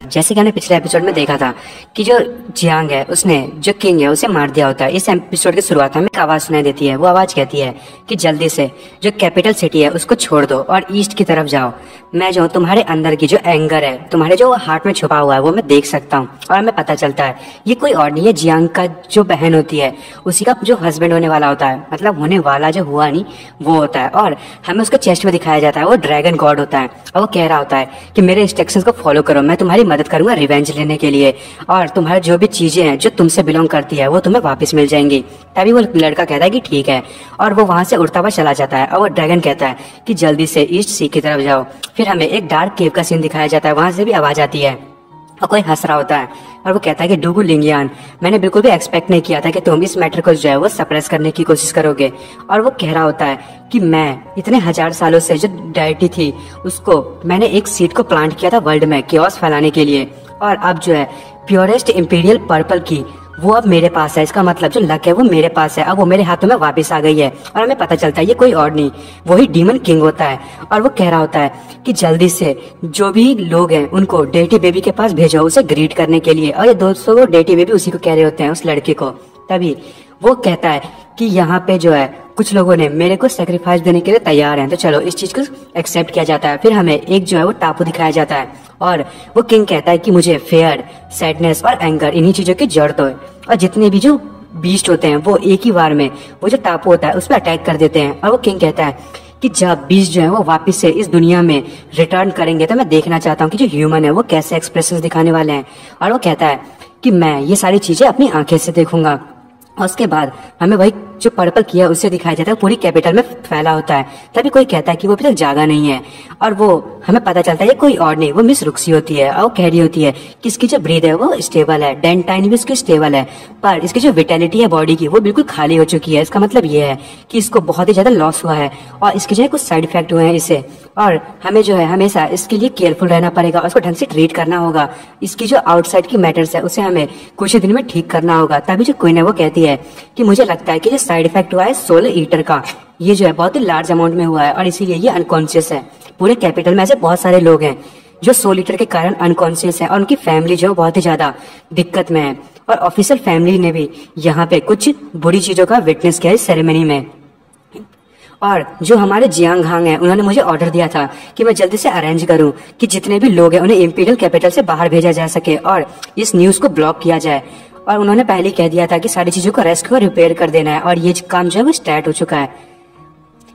जैसे कि हमने पिछले एपिसोड में देखा था कि जो जियांग है उसने जो किंग है उसे मार दिया होता है। इस एपिसोड की शुरुआत में एक आवाज सुनाई देती है। वो आवाज कहती है कि जल्दी से जो कैपिटल सिटी है उसको छोड़ दो और ईस्ट की तरफ जाओ। मैं जो तुम्हारे अंदर की जो एंगर है, तुम्हारे जो हार्ट में छुपा हुआ है, वो मैं देख सकता हूँ। और हमें पता चलता है ये कोई और नहीं है, जियांग का जो बहन होती है उसी का जो हस्बैंड होने वाला होता है, मतलब होने वाला जो हुआ नहीं वो होता है। और हमें उसके चेस्ट में दिखाया जाता है वो ड्रैगन गॉड होता है और वो कह रहा होता है कि मेरे इंस्ट्रक्शंस को फॉलो करो, मैं तुम्हारी मदद करूंगा रिवेंज लेने के लिए, और तुम्हारे जो भी चीजें हैं जो तुमसे बिलोंग करती है वो तुम्हें वापस मिल जाएंगी। तभी वो लड़का कहता है कि ठीक है, और वो वहां से उड़ता हुआ चला जाता है। और वो ड्रैगन कहता है कि जल्दी से ईस्ट सी की तरफ जाओ। फिर हमें एक डार्क केव का सीन दिखाया जाता है, वहां से भी आवाज आती है और कोई हंस रहा होता है और वो कहता है कि डूगू लिंगियान, मैंने बिल्कुल भी एक्सपेक्ट नहीं किया था कि तुम इस मैटर को जो है वो सप्रेस करने की कोशिश करोगे। और वो कह रहा होता है कि मैं इतने 1000 सालों से जो डायटी थी उसको मैंने एक सीड को प्लांट किया था वर्ल्ड में केओस फैलाने के लिए, और अब जो है प्योरेस्ट इंपीरियल पर्पल की वो अब मेरे पास है। इसका मतलब जो लक है वो मेरे पास है, अब वो मेरे हाथों में वापस आ गई है। और हमें पता चलता है ये कोई और नहीं, वही डीमन किंग होता है। और वो कह रहा होता है कि जल्दी से जो भी लोग हैं उनको डेटी बेबी के पास भेजो उसे ग्रीट करने के लिए। और ये दोस्तों वो डेटी बेबी उसी को कह रहे होते हैं, उस लड़के को। तभी वो कहता है कि यहाँ पे जो है कुछ लोगों ने मेरे को सेक्रीफाइस देने के लिए तैयार हैं, तो चलो इस चीज को एक्सेप्ट किया जाता है। फिर हमें एक जो है वो टापू दिखाया जाता है और वो किंग कहता है कि मुझे फेयर, सैडनेस और एंगर इन्हीं चीजों की जरूरत है, और जितने भी जो बीस्ट होते हैं वो एक ही बार में वो जो टापू होता है उस पर अटैक कर देते हैं। और वो किंग कहता है कि जब बीस्ट जो है वो वापस से इस दुनिया में रिटर्न करेंगे तो मैं देखना चाहता हूँ कि जो ह्यूमन है वो कैसे एक्सप्रेशंस दिखाने वाले हैं। और वो कहता है कि मैं ये सारी चीजें अपनी आंखें से देखूंगा। और उसके बाद हमें वही जो पर्पल किया उसे दिखाया जाता है, पूरी कैपिटल में फैला होता है। तभी कोई कहता है कि वो अभी तक जागा नहीं है, और वो हमें पता चलता है ये कोई और नहीं, वो मिस रुक्सी होती है। और वो कह रही होती है कि इसकी जो ब्रीथ है वो स्टेबल है, डेंटाइन भी इसकी स्टेबल है, पर इसकी जो विटेलिटी है बॉडी की वो बिल्कुल खाली हो चुकी है। इसका मतलब ये है कि इसको बहुत ही ज्यादा लॉस हुआ है और इसके जो है कुछ साइड इफेक्ट हुए हैं इसे, और हमें जो है हमेशा इसके लिए केयरफुल रहना पड़ेगा, उसको ढंग से ट्रीट करना होगा। इसकी जो आउटसाइड की मैटर्स है उसे हमें कुछ ही दिन में ठीक करना होगा। तभी जो क्वीन है वो कहती है कि मुझे लगता है कि जो साइड इफेक्ट हुआ है सोल ईटर का, ये जो है बहुत ही लार्ज अमाउंट में हुआ है और इसीलिए ये अनकॉन्शियस है। पूरे कैपिटल में ऐसे बहुत सारे लोग हैं जो सोल ईटर के कारण अनकॉन्शियस है, और उनकी फैमिली जो बहुत ही ज्यादा दिक्कत में है। और ऑफिशियल फैमिली ने भी यहाँ पे कुछ बुरी चीजों का विटनेस किया इस सेरेमनी में। और जो हमारे जियांग हांग है उन्होंने मुझे ऑर्डर दिया था कि मैं जल्दी से अरेंज करूं कि जितने भी लोग हैं उन्हें इंपीरियल कैपिटल से बाहर भेजा जा सके और इस न्यूज को ब्लॉक किया जाए। और उन्होंने पहले कह दिया था कि सारी चीजों को रेस्क्यू और रिपेयर कर देना है, और ये काम जो है वो स्टार्ट हो चुका है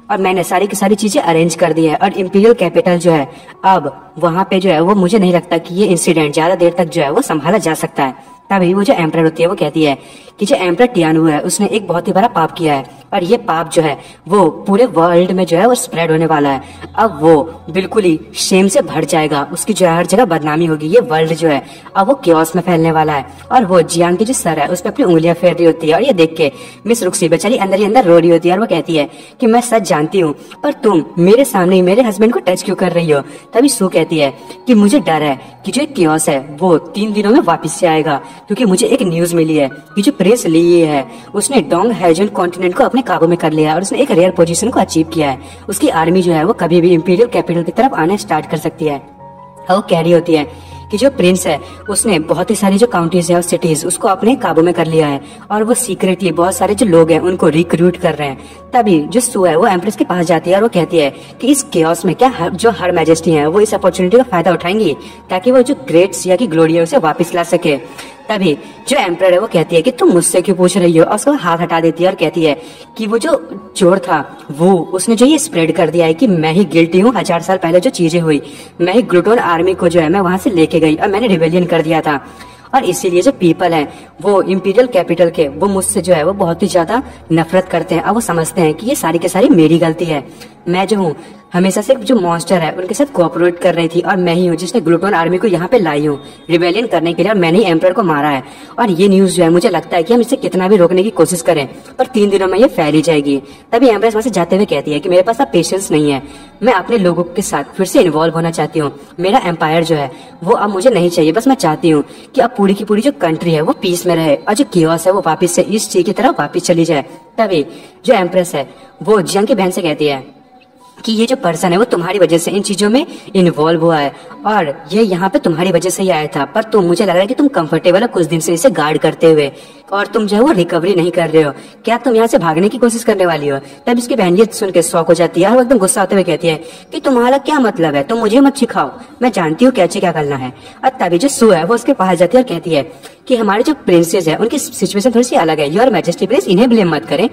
और मैंने सारी की सारी चीजें अरेंज कर दी है। और इंपीरियल कैपिटल जो है अब वहां पे जो है वो मुझे नहीं लगता कि ये इंसिडेंट ज्यादा देर तक जो है वो संभाला जा सकता है। तभी वो जो एम्परर होती है वो कहती है कि जो एम्परर टियानू है उसने एक बहुत ही बड़ा पाप किया है, और ये पाप जो है वो पूरे वर्ल्ड में जो है वो स्प्रेड होने वाला है। अब वो बिल्कुल ही शेम से भर जाएगा, उसकी जो है हर जगह बदनामी होगी। ये वर्ल्ड जो है अब वो केओस में फैलने वाला है। और वो जियांग की जो सर है उस पर अपनी उंगलियां फेर रही होती है, और ये देख के मिस रुक्सी बेचारी अंदर ही अंदर रो रही होती है। और वो कहती है कि मैं सच जानती हूँ, पर तुम मेरे सामने ही मेरे हस्बैंड को टच क्यों कर रही हो। तभी सू कहती है कि मुझे डर है कि जो केओस है वो 3 दिनों में वापस से आएगा, क्योंकि मुझे एक न्यूज मिली है कि जो प्रिंस ली है उसने डोंग हैजन कॉन्टिनेंट को अपने काबू में कर लिया है और उसने एक रेयर पोजीशन को अचीव किया है। उसकी आर्मी जो है वो कभी भी इंपीरियल कैपिटल की तरफ आने स्टार्ट कर सकती है। और वो कह रही होती है कि जो प्रिंस है उसने बहुत ही सारी जो काउंटीज है और सिटीज उसको अपने काबू में कर लिया है, और वो सीक्रेटली बहुत सारे जो लोग हैं उनको रिक्रूट कर रहे हैं। तभी जो सू है वो एम्प्रेस के पास जाती है और वो कहती है कि इस केओस में क्या जो हर मैजेस्टी है वो इस अपॉर्चुनिटी का फायदा उठाएंगी ताकि वो जो ग्रेट सिया की ग्लोरी है उसे वापस ला सके। तभी जो एम्परर है वो कहती है कि तुम मुझसे क्यों पूछ रही हो, और उसको हाथ हटा देती है और कहती है कि वो जो चोर था वो उसने जो ये स्प्रेड कर दिया है कि मैं ही गिल्टी हूँ, 1000 साल पहले जो चीजें हुई मैं ही ग्लूटोन आर्मी को जो है मैं वहां से लेके गई और मैंने रिबेलियन कर दिया था, और इसीलिए जो पीपल हैं वो इंपीरियल कैपिटल के वो मुझसे जो है वो बहुत ही ज्यादा नफरत करते हैं। और वो समझते हैं कि ये सारी की सारी मेरी गलती है। मैं जो हूँ हमेशा से जो मॉन्स्टर है उनके साथ कोऑपरेट कर रही थी, और मैं ही हूँ जिसने ग्लूटोन आर्मी को यहाँ पे लाई हूँ रिबेलियन करने के लिए, और मैंने ही एम्परर को मारा है। और ये न्यूज जो है मुझे लगता है कि हम इसे कितना भी रोकने की कोशिश करें पर 3 दिनों में ये फैली जाएगी। तभी एम्प्रेस वहां से जाते हुए कहती है कि मेरे पास अब पेशेंस नहीं है, मैं अपने लोगों के साथ फिर से इन्वॉल्व होना चाहती हूँ। मेरा एम्पायर जो है वो अब मुझे नहीं चाहिए, बस मैं चाहती हूँ कि अब पूरी की पूरी जो कंट्री है वो पीस में रहे और जो केओस है वो वापस से इस चीज की तरफ वापस चली जाए। तभी जो एम्प्रेस है वो जियांग की बहन से कहती है कि ये जो पर्सन है वो तुम्हारी वजह से इन चीजों में इन्वॉल्व हुआ है और ये यहाँ पे तुम्हारी वजह से ही आया था, पर मुझे लग रहा है कि तुम कंफर्टेबल हो कुछ दिन से इसे गार्ड करते हुए और तुम जो है वो रिकवरी नहीं कर रहे हो। क्या तुम यहाँ से भागने की कोशिश करने वाली हो? तब इसकी बहन ये सुन के शॉक हो जाती है और वो एकदम गुस्सा होते हुए कहती है कि तुम्हारा क्या मतलब है, तुम मुझे मत सिखाओ, मैं जानती हूँ कैसे क्या करना है। और तभी जो सू है वो उसके पास जाती है और कहती है कि हमारे जो प्रिंसेस है उनकी सिचुएशन थोड़ी सी अलग है, योर मैजेस्टी प्लीज इन्हें ब्लेम मत करें,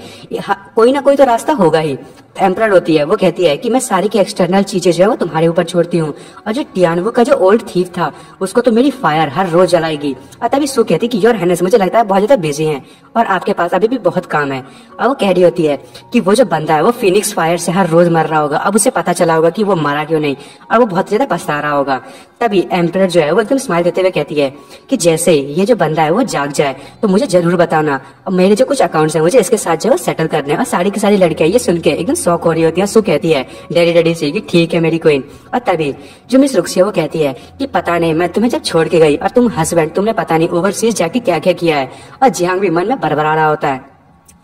कोई ना कोई तो रास्ता होगा ही। एम्परर होती है वो कहती है कि मैं सारी की एक्सटर्नल चीजें जो है वो तुम्हारे ऊपर छोड़ती हूँ और जो टियानवो का जो ओल्ड थीफ था उसको तो मेरी फायर हर रोज जलाएगी। और तभी सू कहती है कि योर हैनेस मुझे लगता है बहुत ज्यादा बिजी हैं और आपके पास अभी भी बहुत काम है। और वो कह रही होती है कि वो जो बंदा है वो फिनिक्स फायर से हर रोज मर रहा होगा, अब उसे पता चला होगा कि वो मरा क्यों नहीं और वो बहुत ज्यादा पछता रहा होगा। तभी एम्परर जो है वो एकदम स्माइल देते हुए कहती है कि जैसे ये जो बंदा है वो जाग जाए तो मुझे जरूर बताना, और मेरे जो कुछ अकाउंट्स हैं मुझे इसके साथ जो है सेटल करने। और सारी की सारी लड़कियां ये सुन के एकदम शॉक हो रही होती है। सू कहती है डैडी डैडी से कि ठीक है मेरी क्वीन। और तभी जो मिस रुक्सिया वो कहती है कि पता नहीं मैं तुम्हें जब छोड़ के गई और तुम हस्बैंड तुमने पता नहीं ओवरसीज जाके क्या क्या किया है। और जियांग भी मन में बड़बड़ा रहा होता है।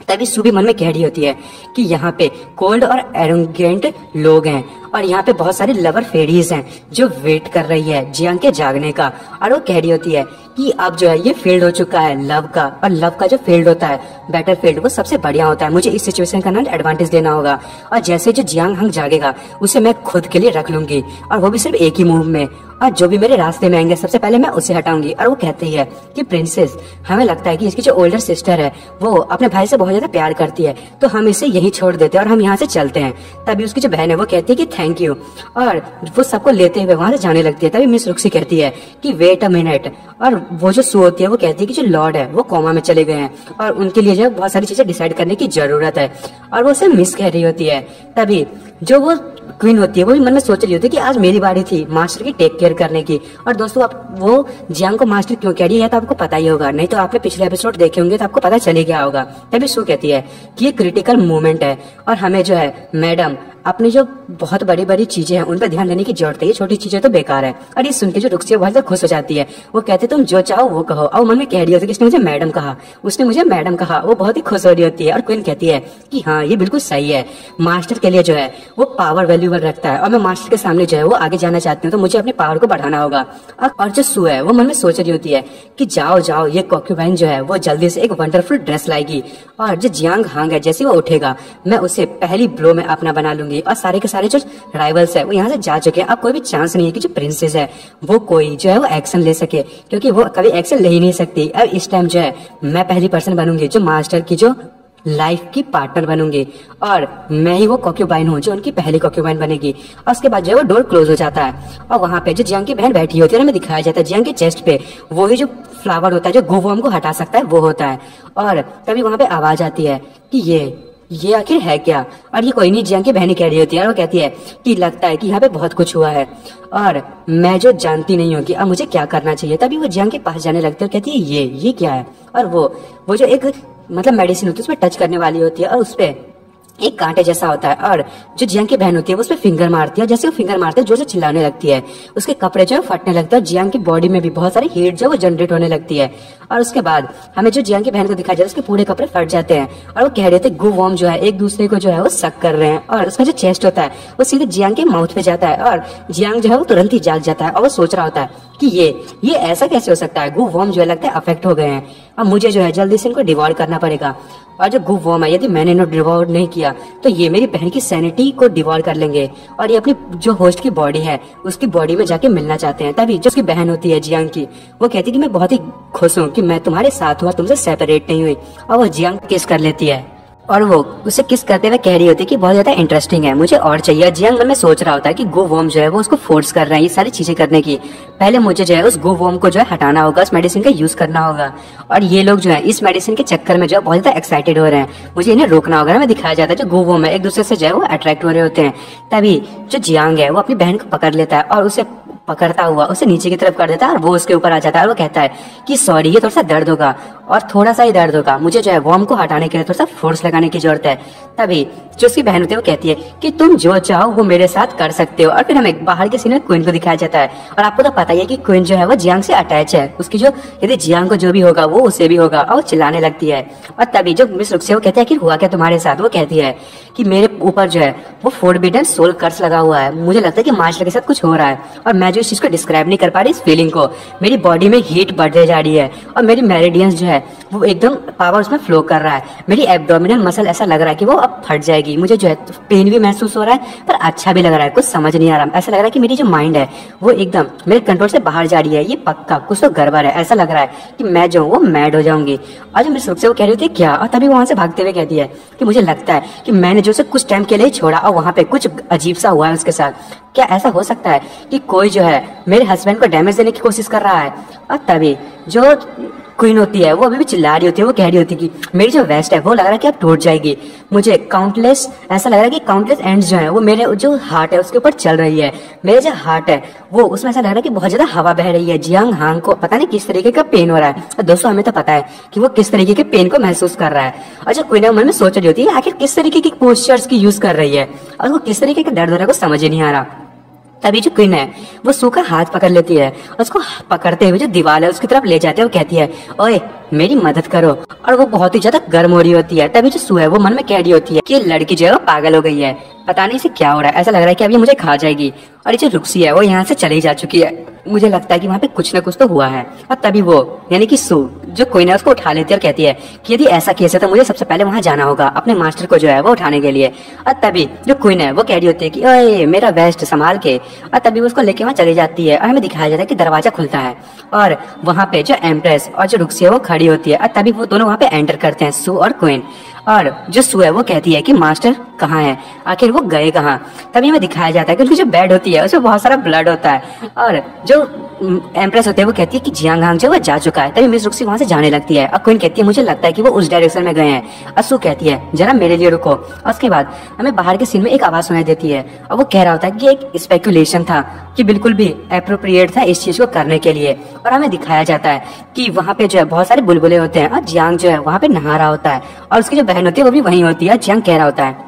तभी सू भी मन में कह रही होती है कि यहाँ पे कोल्ड और एरोगेंट लोग हैं और यहाँ पे बहुत सारी लवर फेरीज हैं जो वेट कर रही है जियांग के जागने का। और वो कह रही होती है कि अब जो है ये फील्ड हो चुका है लव का, और लव का जो फील्ड होता है बैटर फील्ड वो सबसे बढ़िया होता है, मुझे इस सिचुएशन का ना एडवांटेज लेना होगा। और जैसे जो जियांग हंग जागेगा उसे मैं खुद के लिए रख लूंगी और वो भी सिर्फ एक ही मूव में, और जो भी मेरे रास्ते में आएंगे सबसे पहले मैं उसे हटाऊंगी। और वो कहती है कि प्रिंसेस हमें लगता है कि इसकी जो ओल्डर सिस्टर है वो अपने भाई से बहुत ज्यादा प्यार करती है, तो हम इसे यहीं छोड़ देते हैं और हम यहाँ से चलते हैं। तभी उसकी जो बहन है वो कहती है कि थैंक यू, और वो सबको लेते हुए वहां से जाने लगती है। तभी मिस रुक्सी कहती है कि वेट अ मिनट, और वो जो सू होती है वो कहती है कि जो लॉर्ड है वो कोमा में चले गए हैं और उनके लिए जो है बहुत सारी चीजें डिसाइड करने की जरूरत है, और वो उसे मिस कह रही होती है। तभी जो वो क्वीन होती है वो भी मन में सोच रही होती है कि आज मेरी बारी थी मास्टर की टेक केयर करने की। और दोस्तों आप वो जियांग को मास्टर क्यों कह रही है तो आपको पता ही होगा, नहीं तो आपने पिछले एपिसोड देखे होंगे तो आपको पता चले गया होगा। तभी सू कहती है कि ये क्रिटिकल मोमेंट है और हमें जो है मैडम अपनी जो बहुत बड़ी बड़ी चीजें हैं उन पर ध्यान देने की जरूरत है, ये छोटी चीजें तो बेकार है। और ये सुन के जो रुक्सिया बहुत ज्यादा खुश हो जाती है, वो कहते तुम जो चाहो वो कहो। और मन में कह रही होती है कि इसने मुझे मैडम कहा, उसने मुझे मैडम कहा, वो बहुत ही खुश हो रही होती है। और क्वीन कहती है कि हाँ ये बिल्कुल सही है, मास्टर के लिए जो है वो पावर वैल्यूबल रखता है और मैं मास्टर के सामने जो है वो आगे जाना चाहती हूँ, तो मुझे अपने पावर को बढ़ाना होगा। और जो सू है वो मन में सोच रही होती है कि जाओ जाओ ये कॉक्यूबाइन जो है वो जल्दी से एक वंडरफुल ड्रेस लाएगी, और जो जियांग हांग है जैसे वो उठेगा मैं उसे पहली ब्लो में अपना बना लूंगी। और सारे के सारे जो राइवल्स है वो यहाँ से जा चुके हैं, अब कोई भी चांस नहीं है कि जो प्रिंसेस है वो कोई जो है वो एक्शन ले सके, क्योंकि वो कभी एक्शन ले ही नहीं सकती। अब इस टाइम जो है मैं पहली पर्सन बनूंगी जो मास्टर की जो लाइफ की पार्टनर बनूंगी, और मैं ही वो कॉक्यूबाइन हूँ जो उनकी पहली कॉक्यूबाइन बनेगी। और उसके बाद जो है वो डोर क्लोज हो जाता है और वहां पे जो जियांग की बहन बैठी होती है ना, हमें दिखाया जाता है जियांग के चेस्ट पे वो ही जो फ्लावर होता है जो गुवॉर्म को हटा सकता है वो होता है। और तभी वहां पे आवाज आती है कि ये आखिर है क्या, और ये कोई नहीं जियांग की बहन कह रही होती है। और वो कहती है कि लगता है कि यहाँ पे बहुत कुछ हुआ है और मैं जो जानती नहीं हूँ कि अब मुझे क्या करना चाहिए। तभी वो जियांग के पास जाने लगती है और कहती है ये क्या है, और वो जो एक मतलब मेडिसिन होती है उसमें टच करने वाली होती है और उसपे एक कांटे जैसा होता है, और जो जियांग की बहन होती है वो उस पर फिंगर मारती है, जैसे वो फिंगर मारते है जोर से चिल्लाने लगती है, उसके कपड़े जो है फटने लगते हैं, जियांग की बॉडी में भी बहुत सारी हीट जो है वो जनरेट होने लगती है। और उसके बाद हमें जो जियांग की बहन को दिखाया जाता है उसके पूरे कपड़े फट जाते हैं और वो कह रहे थे गुवॉर्म जो है एक दूसरे को जो है वो सक कर रहे हैं, और उसका जो चेस्ट होता है वो सीधे जियांग के माउथ पे जाता है और जियांग जो है वो तुरंत ही जाग जाता है और वो सोच रहा होता है कि ये ऐसा कैसे हो सकता है, गुवॉर्म जो है लगता है अफेक्ट हो गए हैं और मुझे जो है जल्दी से इनको डिवॉर करना पड़ेगा। और जो गुवॉर्म है यदि मैंने इन्हें डिवॉर नहीं किया तो ये मेरी बहन की सैनिटी को डिवॉर कर लेंगे और ये अपनी जो होस्ट की बॉडी है उसकी बॉडी में जाके मिलना चाहते हैं। तभी जो उसकी बहन होती है जियांग की वो कहती है कि मैं बहुत ही खुश हूँ कि मैं तुम्हारे साथ हुआ, तुमसे सेपरेट नहीं हुई, और वो जियांग किस कर लेती है और वो उसे किस करते हुए कह रही होती है कि बहुत ज्यादा इंटरेस्टिंग है, मुझे और चाहिए। जियांग मन में सोच रहा होता है कि गुवॉर्म जो है वो उसको फोर्स कर रहे हैं ये सारी चीजें करने की, पहले मुझे जो है उस गुवॉर्म को जो है हटाना होगा, उस मेडिसिन का यूज करना होगा, और ये लोग जो है इस मेडिसिन के चक्कर में जो है बहुत ज्यादा एक्साइटेड हो रहे हैं, मुझे इन्हें रोकना होगा। हमें दिखाया जाता है जो गुवॉर्म है एक दूसरे से जो है वो अट्रैक्ट हो रहे होते हैं। तभी जो जियांग है वो अपनी बहन को पकड़ लेता है और उसे पकड़ता हुआ उसे नीचे की तरफ कर देता है और वो उसके ऊपर आ जाता है और वो कहता है कि सॉरी ये थोड़ा सा दर्द होगा, और थोड़ा सा ही दर्द होगा, मुझे जो है वॉर्म को हटाने के लिए थोड़ा सा फोर्स लगाने की जरूरत है। तभी जो उसकी बहन होती है वो कहती है कि तुम जो चाहो वो मेरे साथ कर सकते हो। और फिर हमें बाहर के सीन में क्वीन को दिखाया जाता है। और आपको तो पता ही है कि क्वीन जो है वो जियांग से अटैच है, उसकी जो यदि जियांग को जो भी होगा वो उसे भी होगा, और वो चिल्लाने लगती है। और तभी जो मिस रुक्सिया वो कहती है कि हुआ क्या तुम्हारे साथ, वो कहती है कि मेरे ऊपर जो है वो फोरबिडन सोल कर्स लगा हुआ है, मुझे लगता है कि मार्शल के साथ कुछ हो रहा है और मैं जो इस चीज को डिस्क्राइब नहीं कर पा रही इस फीलिंग को, मेरी बॉडी में हीट बढ़ते जा रही है और मेरी मेरिडियंस जो है वो एकदम पावर उसमें फ्लो कर रहा है, मेरी एब्डोमिनल मसल ऐसा लग रहा है कि वो अब फट जाएगी, मुझे जो है पेन भी महसूस हो रहा है पर अच्छा भी लग रहा है, कुछ समझ नहीं आ रहा, ऐसा लग रहा है कि मेरी जो माइंड है वो एकदम मेरे कंट्रोल से बाहर जा रही है, ये पक्का कुछ तो गड़बड़ है, ऐसा लग रहा है कि मैं जो हूँ वो मैड हो जाऊंगी। और जो मेरे से वो कह रही थी क्या, और तभी वहां से भागते हुए कहती है कि मुझे लगता है कि मैंने जो उसे कुछ टाइम के लिए छोड़ा और वहां पे कुछ अजीब सा हुआ है उसके साथ, क्या ऐसा हो सकता है कि कोई जो है मेरे हस्बैंड को डैमेज देने की कोशिश कर रहा है। और तभी जो क्वीन होती है वो अभी भी चिल्ला रही होती है, वो कह रही होती है कि मेरी जो वेस्ट है वो लग रहा है कि अब टूट जाएगी, मुझे काउंटलेस ऐसा लग रहा है कि काउंटलेस एंड्स जो है वो मेरे जो हार्ट है उसके ऊपर चल रही है, मेरे जो हार्ट है वो उसमें ऐसा लग रहा है कि बहुत ज्यादा हवा बह रही है। जियांग हांग को पता नहीं किस तरीके का पेन हो रहा है, और दोस्तों हमें तो पता है कि वो किस तरीके के पेन को महसूस कर रहा है। और जो क्वीन है मन में सोच रही होती है आखिर किस तरीके की पोस्चर्स की यूज कर रही है और वो किस तरीके का दर्द हो रहा है वो समझ ही नहीं आ रहा। तभी जो क्वीन है वो सू का हाथ पकड़ लेती है और उसको पकड़ते हुए जो दीवार है उसकी तरफ ले जाते हैं, वो कहती है ओए मेरी मदद करो, और वो बहुत ही ज्यादा गर्म हो रही होती है। तभी जो सू है वो मन में कह रही होती है कि लड़की जो है वो पागल हो गई है, पता नहीं इसे क्या हो रहा है, ऐसा लग रहा है कि अब ये मुझे खा जाएगी। और ये जो रुक्सी है वो यहाँ से चली जा चुकी है, मुझे लगता है कि वहाँ पे कुछ ना कुछ तो हुआ है। और तभी वो यानी कि सू जो क्वीन है उसको उठा लेती है और कहती है कि यदि ऐसा केस है तो मुझे सबसे पहले वहाँ जाना होगा अपने मास्टर को जो है वो उठाने के लिए। और तभी जो क्वीन है वो कह रही होती है कि ओए मेरा वेस्ट संभाल के, और तभी वो उसको लेके वहाँ चली जाती है और हमें दिखाया जाता है कि दरवाजा खुलता है और वहाँ पे जो एम्प्रेस और जो रुक्सी है वो खड़ी होती है। और तभी वो दोनों वहाँ पे एंटर करते हैं, सू और क्वीन। और जो सू है वो कहती है कि मास्टर कहाँ है, आखिर वो गए कहाँ। तभी हमें दिखाया जाता है कि उसकी जो बेड होती है उसमें बहुत सारा ब्लड होता है और जो एम्प्रेस होती है वो कहती है कि जियांग हांग जो वो जा चुका है। तभी मिस रुक्सी वहां से जाने लगती है और क्वीन कहती है मुझे लगता है कि वो उस डायरेक्शन में गए हैं। असू कहती है जरा मेरे लिए रुको। और उसके बाद हमें बाहर के सीन में एक आवाज सुनाई देती है और वो कह रहा होता है कि एक स्पेकुलेशन था कि बिल्कुल भी एप्रोप्रिएट था इस चीज को करने के लिए। और हमें दिखाया जाता है कि वहाँ पे जो है बहुत सारे बुलबुले होते हैं और जियांग जो है वहाँ पे नहा रहा होता है और उसकी जो बहन होती है वो भी वहीं होती है। जियांग कह रहा होता है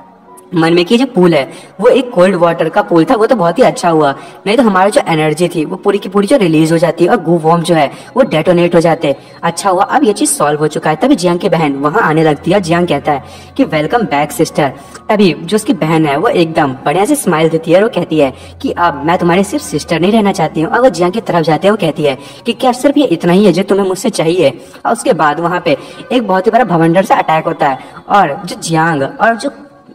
मन में कि जो पूल है वो एक कोल्ड वाटर का पूल था, वो तो बहुत ही अच्छा हुआ, नहीं तो हमारी जो एनर्जी थी वो पूरी की पूरी जो रिलीज हो जाती है और गू वॉर्म जो है वो डेटोनेट हो जाते। अच्छा हुआ अब ये चीज सॉल्व हो चुका है। तभी जियांग की बहन वहां आने लगती है। जियांग कहता है कि वेलकम बैक सिस्टर। तभी जो उसकी बहन है वो एकदम बढ़िया से स्माइल देती है और वो कहती है कि अब मैं तुम्हारी सिर्फ सिस्टर नहीं रहना चाहती हूँ। और वो जियांग की तरफ जाते हैं, वो कहती है कि क्या सिर्फ ये इतना ही है जो तुम्हें मुझसे चाहिए। और उसके बाद वहाँ पे एक बहुत ही बड़ा भवंडर से अटैक होता है और जो जियांग और जो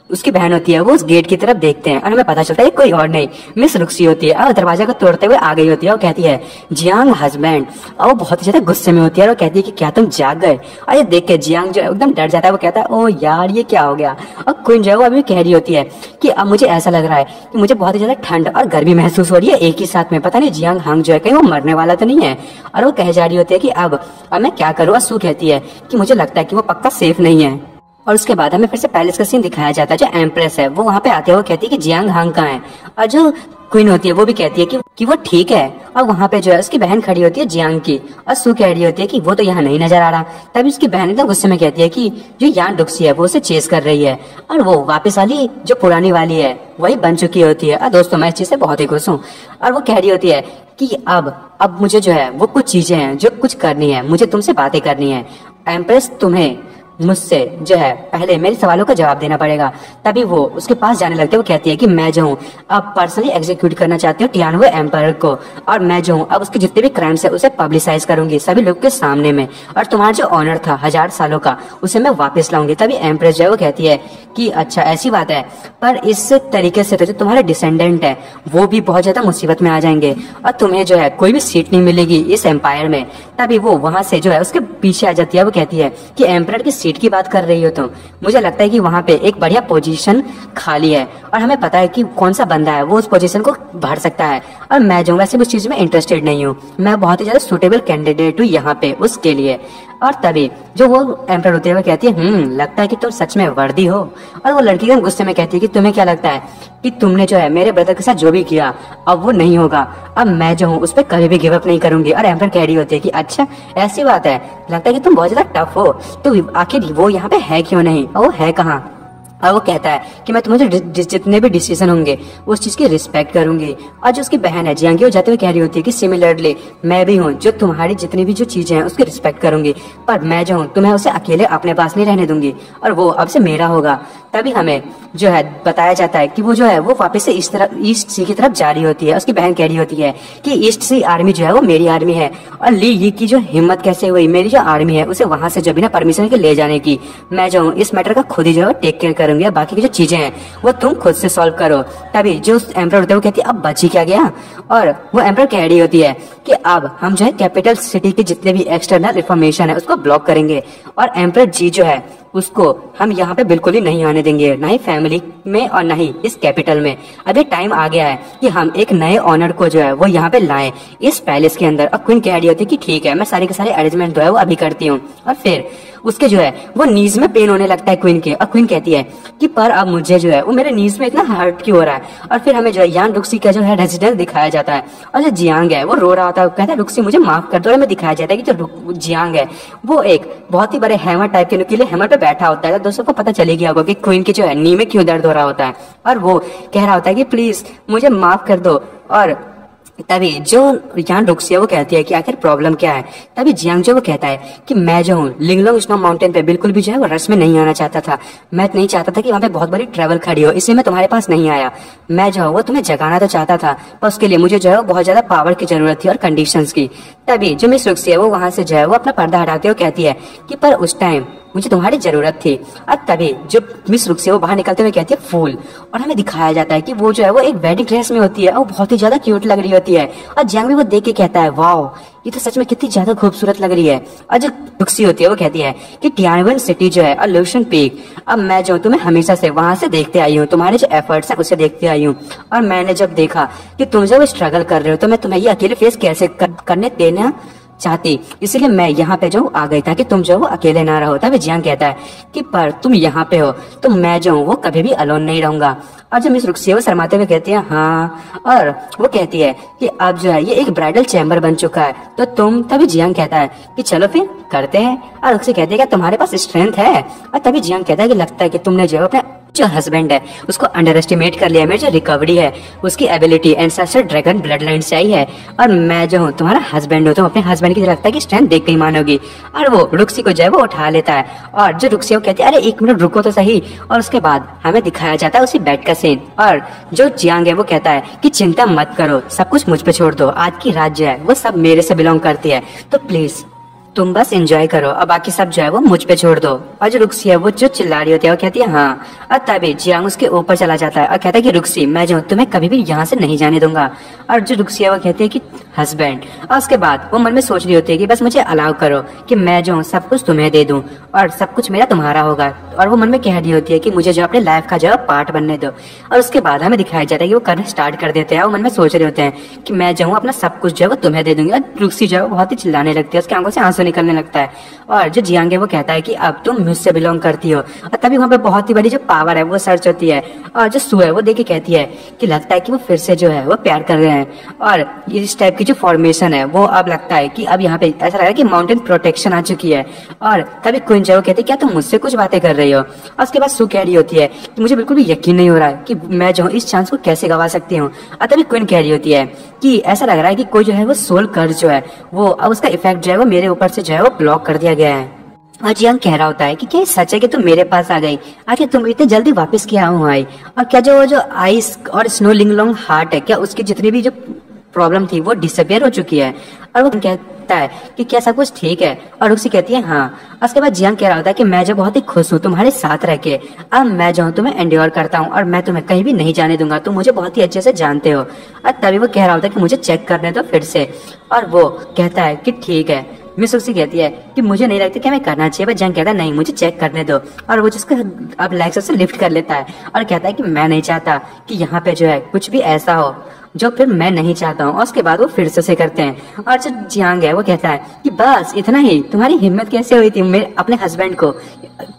उसकी बहन होती है वो उस गेट की तरफ देखते हैं और हमें पता चलता है कोई और नहीं मिस रुक्सी होती है और दरवाजा को तोड़ते हुए आ गई होती है। वो कहती है जियांग हस्बैंड, और वो बहुत ही ज्यादा गुस्से में होती है और वो कहती है कि क्या तुम जाग गए। और ये देख के जियांग जो है एकदम डर जाता है, वो कहता है ओ यार ये क्या हो गया। और क्वीन जो है वो अभी कह रही होती है कि अब मुझे ऐसा लग रहा है कि मुझे बहुत ही ज्यादा ठंड और गर्मी महसूस हो रही है एक ही साथ में, पता नहीं जियांग हांग जो है कहीं वो मरने वाला तो नहीं है। और वो कह जा रही होती है कि अब मैं क्या करूँ। और सू कहती है कि मुझे लगता है कि वो पक्का सेफ नहीं है। और उसके बाद हमें फिर से पैलेस का सीन दिखाया जाता है। जो एम्प्रेस है वो वहाँ पे आते हैं, वो कहती है कि जियांग हांग कहाँ है। और जो क्वीन होती है वो भी कहती है कि वो ठीक है। और वहाँ पे जो है उसकी बहन खड़ी होती है जियांग की, और सू कह रही होती है कि वो तो यहाँ नहीं नजर आ रहा। तभी उसकी बहन एकदम गुस्से में कहती है कि जो यान डुक्सी है वो उसे चेस कर रही है और वो वापस वाली जो पुरानी वाली है वही बन चुकी होती है। और दोस्तों मैं इस चीज से बहुत ही खुश हूँ। और वो कह रही होती है कि अब मुझे जो है वो कुछ चीजें हैं जो कुछ करनी है, मुझे तुमसे बातें करनी है। एम्प्रेस तुम्हें मुझसे जो है पहले मेरे सवालों का जवाब देना पड़ेगा। तभी वो उसके पास जाने लगते, वो कहती है कि मैं जो हूँ अब पर्सनली एग्जीक्यूट करना चाहती हूँ टियानवे एम्पायर को, और मैं जो हूँ अब उसके जितने भी क्राइम्स है उसे पब्लिसाइज करूंगी सभी लोग के सामने में, और तुम्हारा जो ऑनर था 1000 सालों का उसे मैं वापस लाऊंगी। तभी एम्प्रेस जो है वो कहती है कि अच्छा ऐसी बात है, पर इस तरीके से तो जो तुम्हारे डिसेंडेंट है वो भी बहुत ज्यादा मुसीबत में आ जाएंगे और तुम्हें जो है कोई भी सीट नहीं मिलेगी इस एम्पायर में। तभी वो वहां से जो है उसके पीछे आ जाती है, वो कहती है कि एम्पायर की सीट की बात कर रही हो तुम, मुझे लगता है कि वहाँ पे एक बढ़िया पोजीशन खाली है और हमें पता है कि कौन सा बंदा है वो उस पोजीशन को भर सकता है, और मैं जो वैसे उस चीज में इंटरेस्टेड नहीं हूँ, मैं बहुत ही ज्यादा सुटेबल कैंडिडेट हूँ यहाँ पे उसके लिए। और तभी जो वो एम्पर होती है वो कहती है लगता है कि तुम सच में वर्दी हो। और वो लड़की एकदम गुस्से में कहती है कि तुम्हें क्या लगता है कि तुमने जो है मेरे ब्रदर के साथ जो भी किया अब वो नहीं होगा, अब मैं जो हूँ उस पर कभी भी गिव अप नहीं करूंगी। और एम्पर कह रही होती है कि अच्छा ऐसी बात है, लगता है कि तुम बहुत ज्यादा टफ हो, तो आखिर वो यहाँ पे है क्यों नहीं, और वो है कहाँ। और वो कहता है कि मैं तुम्हारे जितने भी डिसीजन होंगे उस चीज की रिस्पेक्ट करूंगी। और जो उसकी बहन है जियांगी वो जाते हुए कह रही होती है कि सिमिलरली मैं भी हूँ जो तुम्हारी जितनी भी जो चीजें हैं उसकी रिस्पेक्ट करूंगी, पर मैं जो हूँ तुम्हें उसे अकेले अपने पास नहीं रहने दूंगी और वो अब से मेरा होगा। तभी हमें जो है बताया जाता है कि वो जो है वो वापस से इस तरफ ईस्ट सी की तरफ जा रही होती है। उसकी बहन कह रही होती है कि ईस्ट सी आर्मी जो है वो मेरी आर्मी है, और ली ये की जो हिम्मत कैसे हुई मेरी जो आर्मी है उसे वहां से जो बिना परमिशन के ले जाने की, मैं जो हूँ इस मैटर का खुद ही जो है टेक केयर करूंगी, बाकी की जो चीजें हैं वो तुम खुद से सॉल्व करो। तभी जो एम्पर होता है वो कहती है अब बची क्या गया, और वो एम्पर कह रही होती है कि अब हम जो है कैपिटल सिटी के जितने भी एक्सटर्नल इंफॉर्मेशन है उसको ब्लॉक करेंगे, और एम्पर जी जो है उसको हम यहाँ पे बिल्कुल ही नहीं आने देंगे, ना ही फैमिली में और ना ही इस कैपिटल में। अभी टाइम आ गया है कि हम एक नए ऑनर को जो है वो यहाँ पे लाएं इस पैलेस के अंदर। अब क्वीन कह रही होती है कि ठीक है मैं सारे के सारे अरेंजमेंट जो है वो अभी करती हूँ। और फिर उसके जो है वो नीज में पेन होने लगता है क्वीन के, और क्वीन कहती है कि पर अब मुझे जो है वो मेरे नीज में इतना हर्ट क्यों हो रहा है। और फिर हमें जो है यान रुक्सी का जो है रेजिडेंस दिखाया जाता है, और जो जियांग है वो रो रहा होता है, कहता है रुक्सी मुझे माफ कर दो। और हमें दिखाया जाता है कि जो जियांग है वो एक बहुत ही बड़े हैमर टाइप के नुकीले हैमर पे बैठा होता है। तो दोस्तों को पता चले गया होगा कि क्वीन की जो है नी में क्यों दर्द हो रहा होता है, और वो कह रहा होता है कि प्लीज मुझे माफ कर दो। और तभी जो यान रुक्सी है वो कहती है कि आखिर प्रॉब्लम क्या है। तभी जियांग जो वो कहता है कि मैं जो हूँ लिंगलोंग स्नो माउंटेन पे बिल्कुल भी जो है वो रश में नहीं आना चाहता था, मैं नहीं चाहता था कि वहाँ पे बहुत बड़ी ट्रेवल खड़ी हो, इसलिए मैं तुम्हारे पास नहीं आया। मैं जो वो तुम्हें जगाना तो चाहता था, पर उसके लिए मुझे जो है वो बहुत ज्यादा पावर की जरूरत थी और कंडीशंस की। तभी जो मिस रुक्सी है वो वहां से जो है वो अपना पर्दा हटाते हुए कहती है कि पर उस टाइम मुझे तुम्हारी जरूरत थी। और तभी जो मिस रुक्सी है वो बाहर निकलते हुए कहती है फूल, और हमें दिखाया जाता है कि वो जो है वो एक वेडिंग ड्रेस में होती है और बहुत ही ज्यादा क्यूट लग रही होती है। और जियांग भी वो देख के कहता है वाओ ये तो सच में कितनी ज्यादा खूबसूरत लग रही है। और जो रुक्सी होती है वो कहती है कि टियानवन सिटी जो है और लूशन पीक, अब मैं जो तुम्हें हमेशा से वहां से देखते आई हूँ, तुम्हारे जो एफर्ट्स हैं उसे देखते आई हूँ, और मैंने जब देखा कि तुम जब स्ट्रगल कर रहे हो तो मैं तुम्हें ये अकेले फेस कैसे करने देना चाहती, इसीलिए मैं यहाँ पे जो आ गई ताकि तुम जो वो अकेले ना रहो। तभी जियांग कहता है कि पर तुम यहाँ पे हो तो मैं जो हूँ वो कभी भी अलोन नहीं रहूंगा। और जो मिस रुक्सी है वो शर्माते हुए कहती है हाँ, और वो कहती है कि अब जो है ये एक ब्राइडल चैम्बर बन चुका है तो तुम। तभी जियांग कहता है कि चलो फिर करते हैं, और रुक्सी कहती है कि तुम्हारे पास स्ट्रेंथ है। और तभी जियांग कहता है कि लगता है कि तुमने जो है अपने जो हस्बैंड है उसको अंडर एस्टिमेट कर लिया, मेरी जो रिकवरी है उसकी ability ancestor dragon blood line से आई है, और मैं जो हूँ तुम्हारा हस्बैंड हूँ, तुम अपने हस्बैंड की लगता है कि स्ट्रेंथ देख के ही मानोगी। और वो रुक्सी को जो है वो उठा लेता है, और जो रुक्सी वो कहती है अरे एक मिनट रुको तो सही। और उसके बाद हमें दिखाया जाता है उसी बेड का सीन, और जो जियांग है वो कहता है कि चिंता मत करो, सब कुछ मुझ पे छोड़ दो, आज की रात जो है वो सब मेरे से बिलोंग करती है, तो प्लीज तुम बस एंजॉय करो और बाकी सब जो है वो मुझ पे छोड़ दो। और जो रुक्सी है वो जो चिल्ला रही होती है वो कहती है हाँ। और तभी जियांग उसके ऊपर चला जाता है और कहता है कि रुक्सी मैं जो तुम्हें कभी भी यहाँ से नहीं जाने दूंगा। और जो रुक्सी है वो कहती है कि हस्बैंड, और उसके बाद वो मन में सोच रही होती है कि बस मुझे अलाउ करो कि मैं जो हूँ सब कुछ तुम्हें दे दूं और सब कुछ मेरा तुम्हारा होगा। और वो मन में कह रही होती है कि मुझे जो अपने लाइफ का जो है पार्ट बनने दो। और उसके बाद हमें दिखाया जाता है कि वो करना स्टार्ट कर देते हैं, वो मन में सोच रहे होते हैं कि मैं जो हूँ अपना सब कुछ जो है वो तुम्हें दे दूंगी। और रुक्सी जो है बहुत ही चिल्लाने लगती है, उसकी आंखों से आंसू निकलने लगता है। और जो जियांग है वो कहता है कि अब तुम मुझसे बिलोंग करती हो। और तभी वहाँ पे बहुत ही बड़ी जो पावर है वो सर्च होती है, और जो सू है वो देख के कहती है कि लगता है कि वो फिर से जो है वो प्यार कर रहे हैं। और इस टाइप की जो फॉर्मेशन है वो अब लगता है कि अब यहाँ पे ऐसा लग रहा है कि माउंटेन प्रोटेक्शन आ चुकी है। और तभी क्वीन जो कहती है क्या तुम मुझसे कुछ बातें कर रही हो। और उसके बाद सू कह रही होती है कि मुझे बिल्कुल भी यकीन नहीं हो रहा है कि मैं जो इस चांस को कैसे गवा सकती हूँ। और तभी क्वीन कह रही होती है कि ऐसा लग रहा है कि कोई जो है वो सोल कर्ज जो है वो अब उसका इफेक्ट जो है वो मेरे ऊपर से जो है वो ब्लॉक कर दिया गया है। और जियांग कह रहा होता है कि क्या ये सच है कि तुम मेरे पास आ गई, आखिर तुम इतने जल्दी वापस क्या हूँ आई। और क्या जो आइस और स्नो लिंगलोंग हार्ट है क्या उसकी जितनी भी जो प्रॉब्लम थी वो डिसअपियर हो चुकी है। और वो कहता है कि क्या सब कुछ ठीक है, और रुक्सी कहती है हाँ। उसके बाद जियांग कह रहा होता है कि मैं जो बहुत ही खुश हूँ तुम्हारे साथ रह के, अब मैं जो हूँ तुम्हें एंड्योर करता हूँ और मैं तुम्हें कहीं भी नहीं जाने दूंगा, तुम मुझे बहुत ही अच्छे से जानते हो। और तभी वो कह रहा होता है कि मुझे चेक करने दो फिर से। और वो कहता है कि ठीक है। मिस रुक्सी कहती है कि मुझे नहीं लगता कि हमें करना चाहिए, बट जियांग कहता है नहीं मुझे चेक करने दो। और वो जिसको अब लेग्स से लिफ्ट कर लेता है और कहता है कि मैं नहीं चाहता कि यहाँ पे जो है कुछ भी ऐसा हो। जो फिर मैं नहीं चाहता हूँ। और उसके बाद वो फिर से उसे करते हैं और जो जियांग है वो कहता है कि बस इतना ही, तुम्हारी हिम्मत कैसे हुई थी मेरे अपने हस्बैंड को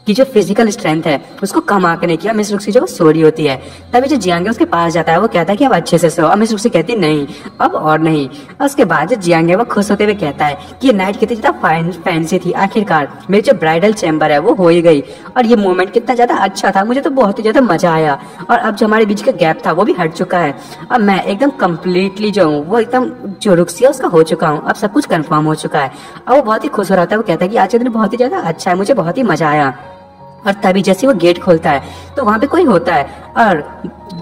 की जो फिजिकल स्ट्रेंथ है उसको कम आंकने की। मिस रुक्सी जो सो रही होती है, तभी जो जियांग है उसके पास जाता है, वो कहता है कि अब अच्छे से सो। और मिस रुक्सी कहती नहीं अब और नहीं। और उसके बाद जो जियांग है वो खुश होते हुए कहता है कि ये नाइट कितनी ज्यादा फैंसी थी, आखिरकार मेरी जो ब्राइडल चैम्बर है वो हो ही गई। और ये मोमेंट कितना ज्यादा अच्छा था, मुझे तो बहुत ही ज्यादा मजा आया। और अब जो हमारे बीच का गैप था वो भी हट चुका है। अब मैं एकदम कम्प्लीटली जो हूँ वो एकदम जो रुक्सी है उसका हो चुका हूँ। अब सब कुछ कंफर्म हो चुका है। अब वो बहुत ही खुश हो रहा था। वो कहता है कि आज का दिन बहुत ही ज्यादा अच्छा है, मुझे बहुत ही मजा आया। और तभी जैसे वो गेट खोलता है तो वहां पे कोई होता है और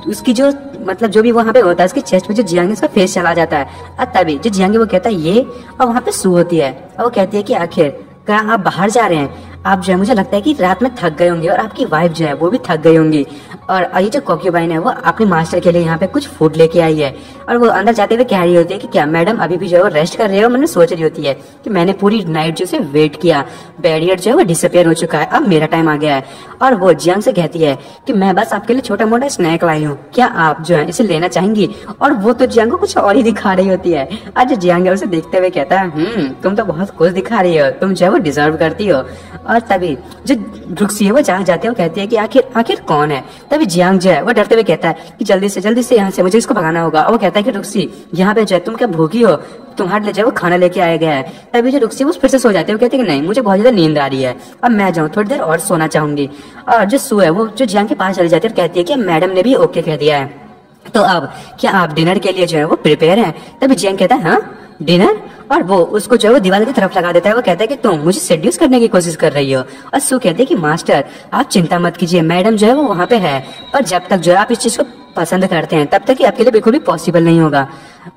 उसकी जो मतलब जो भी वहां पे होता है उसके चेस्ट में जो जियांग है उसका फेस चला जाता है। और तभी जो जियांग है वो कहता है ये, और वहां पे सू होती है और वो कहती है कि आखिर क्या आप बाहर जा रहे हैं? आप जो है मुझे लगता है कि रात में थक गए होंगे और आपकी वाइफ जो है वो भी थक गई होंगी। और ये जो कॉक्यूबाइन है वो अपने मास्टर के लिए यहाँ पे कुछ फूड लेके आई है। और वो अंदर जाते हुए कह रही होती है कि क्या मैडम अभी भी जो है वो रेस्ट कर रहे हो? मैंने सोच रही होती है कि मैंने पूरी नाइट जो से वेट किया, बैरियर जो है वो डिसअपियर हो चुका है, अब मेरा टाइम आ गया है। और वो जियांग से कहती है कि मैं बस आपके लिए छोटा मोटा स्नैक लाई हूँ, क्या आप जो है इसे लेना चाहेंगी? और वो तो जियांग को कुछ और ही दिखा रही होती है। आज जियांग है उसे देखते हुए कहता है तुम तो बहुत कुछ दिखा रही हो, तुम जो है वो डिजर्व करती हो। और तभी जो रुक्सी है वो जहाँ जाते हैं वो कहती है कि आखिर कौन है? तभी जियांग जो है वो डरते हुए कहता है कि जल्दी से यहाँ से मुझे इसको भगाना होगा। और वो कहता है कि रुक्सी यहाँ पे जो है तुम क्या भूखी हो? तुम्हारे लिए जो है वो खाना लेके आया गया है। तभी जो रुक्सी वो फिर से सो जाते हैं। वो कहते हैं कि नहीं मुझे बहुत ज्यादा नींद आ रही है, अब मैं जाऊँ थोड़ी देर और सोना चाहूंगी। और जो सू है वो जो जियांग के पास चली जाती है और कहती है कि मैडम ने भी ओके कह दिया है, तो अब क्या आप डिनर के लिए जो है वो प्रिपेयर हैं? तभी जियांग कहता है हाँ डिनर। और वो उसको जो है वो दीवार की तरफ लगा देता है। वो कहता है कि तुम मुझे सेड्यूस करने की कोशिश कर रही हो। और सू कहते हैं कि मास्टर आप चिंता मत कीजिए, मैडम जो है वो वहां पे है, पर जब तक जो है आप इस चीज को पसंद करते हैं तब तक ये आपके लिए बिल्कुल भी पॉसिबल नहीं होगा।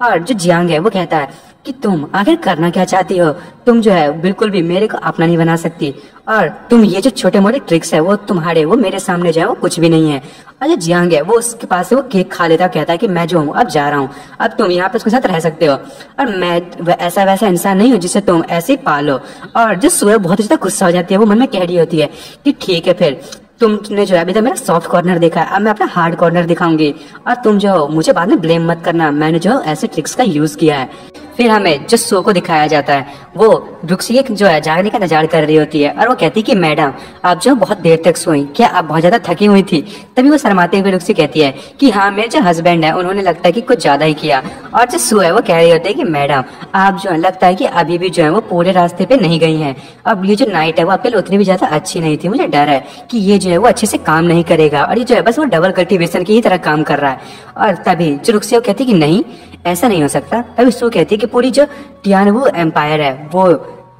और जो जियांग है वो कहता है कि तुम आखिर करना क्या चाहती हो? तुम जो है बिल्कुल भी मेरे को अपना नहीं बना सकती, और तुम ये जो छोटे मोटे ट्रिक्स है वो तुम्हारे वो मेरे सामने जो है वो कुछ भी नहीं है। और जो जियांग है वो उसके पास से वो केक खा लेता, कहता है कि मैं जो हूँ अब जा रहा हूँ, अब तुम यहाँ पे उसके साथ रह सकते हो, और मैं ऐसा वैसा इंसान नहीं हूँ जिसे तुम ऐसे ही पालो। और जो सू है बहुत ज्यादा गुस्सा हो जाती है, वो मन में कह रही होती है कि ठीक है फिर तुमने जो है अभी तक मेरा सॉफ्ट कॉर्नर देखा है, अब मैं अपना हार्ड कॉर्नर दिखाऊंगी, और तुम जो मुझे बाद में ब्लेम मत करना, मैंने जो ऐसे ट्रिक्स का यूज किया है। फिर हमें जो सो को दिखाया जाता है वो रुक्सी जो है जागने का इंतजार कर रही होती है। और वो कहती है कि मैडम आप जो बहुत देर तक सोई, क्या आप बहुत ज्यादा थकी हुई थी? तभी वो शर्माते हुए रुक्सी कहती है कि हाँ मेरे जो हस्बैंड है उन्होंने लगता है कि कुछ ज्यादा ही किया। और जो सो है वो कह रही होती है कि मैडम आप जो है लगता है कि अभी भी जो है वो पूरे रास्ते पे नहीं गई हैं, अब ये जो नाइट है वो आपके लिए उतनी भी ज्यादा अच्छी नहीं थी, मुझे डर है कि ये जो है वो अच्छे से काम नहीं करेगा, और ये जो है बस वो डबल कल्टीवेशन की ही तरह काम कर रहा है। और तभी जो रुक्सी कहती है कि नहीं ऐसा नहीं हो सकता। तभी सू कहती है कि पूरी जो टियानवू एम्पायर है वो